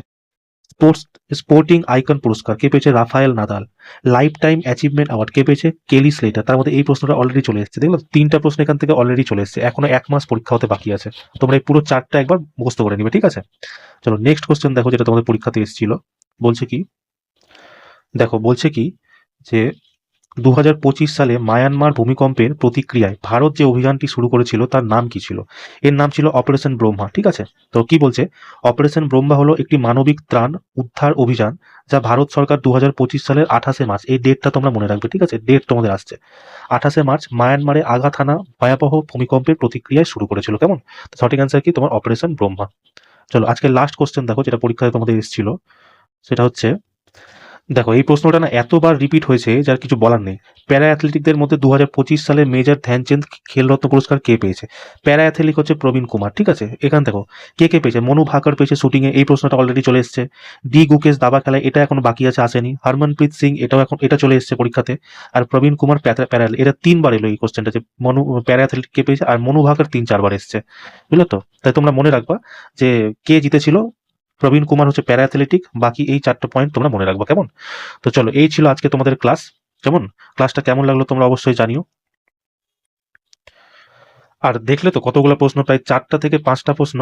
স্পোর্টস স্পোর্টিং আইকন পুরস্কার কে পেয়েছে? Rafael Nadal. Lifetime achievement award কে পেয়েছে? কেলি স্লেটার। তার মধ্যে এই প্রশ্নটা অলরেডি চলে এসেছে, দেখলো 3টা প্রশ্ন এখান থেকে অলরেডি চলে এসেছে, এখনো 1 মাস পরীক্ষা হতে বাকি আছে। তোমরা এই পুরো 4টা একবার মুখস্থ করে নিবে, ঠিক আছে? চলো নেক্সট কোশ্চেন দেখো, যেটা তোমাদের পরীক্ষাতে এসেছিল। বলছে কি, দেখো বলছে কি, যে 2025 সালে মায়ানমার ভূমিকম্পের প্রতিক্রিয়ায় ভারত যে অভিযানটি শুরু করেছিল তার নাম কি ছিল? এর নাম ছিল অপারেশন ব্রহ্মা। ঠিক আছে, তো কি বলছে, অপারেশন ব্রহ্মা হলো একটি মানবিক ত্রাণ উদ্ধার অভিযান যা ভারত সরকার 2025 সালের 28শে মার্চ, এই ডেটটা তোমরা মনে রাখবে, ঠিক আছে, ডেট তোমাদের আসছে 28শে মার্চ, মায়ানমারে আঘাত হানা ভয়াবহ ভূমিকম্পের প্রতিক্রিয়ায় শুরু করেছিল। কেমন? তো সঠিক অ্যান্সার কি তোমার অপারেশন ব্রহ্মা। চলো আজকে লাস্ট কোশ্চেন দেখো, যেটা পরীক্ষায় তোমাদের এসেছিল, সেটা হচ্ছে, দেখো এই প্রশ্নটা না এতবার রিপিট হয়েছে যার কিছু বলার নেই। প্যারা অ্যাথলেটিকদের মধ্যে 2025 সালে মেজর ধ্যানচাঁদ খেলরত্ন পুরস্কার কে পেয়েছে? প্যারা অ্যাথলেটিক হচ্ছে প্রবীণ কুমার। ঠিক আছে, এখান দেখো কে কে পেয়েছে। মনু ভাকর পেয়েছে শুটিংয়ে, এই প্রশ্নটা অলরেডি চলে এসেছে। ডি গুকেশ দাবা খেলায়, এটা এখন বাকি আছে, আসেনি। হরমনপ্রীত সিং, এটাও এখন এটা চলে এসেছে পরীক্ষাতে। আর প্রবীণ কুমার প্যারা, এটা 3বার এলো এই কোশ্চেনটা, যে প্যারা অ্যাথলেটিক কে পেয়েছে, আর মনু ভাকর 3-4বার এসেছে। বুঝলো তো? তাই তোমরা মনে রাখবা যে কে জিতেছিল। প্রবীণ কুমার হচ্ছে প্যারা অ্যাথলেটিক, বাকি এই 4টা পয়েন্ট তোমরা মনে রাখবা। কেমন? তো চলো, এই ছিল আজকে তোমাদের ক্লাস। কেমন? ক্লাসটা কেমন লাগলো তোমরা অবশ্যই জানিও। আর দেখলে তো কতগুলো প্রশ্ন, প্রায় 4টা থেকে 5টা প্রশ্ন,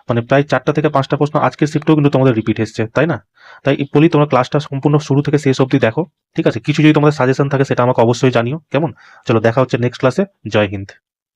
মানে প্রায় 4টা থেকে 5টা প্রশ্ন আজকের শিফটেও কিন্তু তোমাদের রিপিট এসছে, তাই না? তাই বলি তোমরা ক্লাসটা সম্পূর্ণ শুরু থেকে শেষ অবধি দেখো। ঠিক আছে, কিছু যদি তোমাদের সাজেশন থাকে সেটা আমাকে অবশ্যই জানিও। কেমন? চলো দেখা হচ্ছে নেক্সট ক্লাসে। জয় হিন্দ।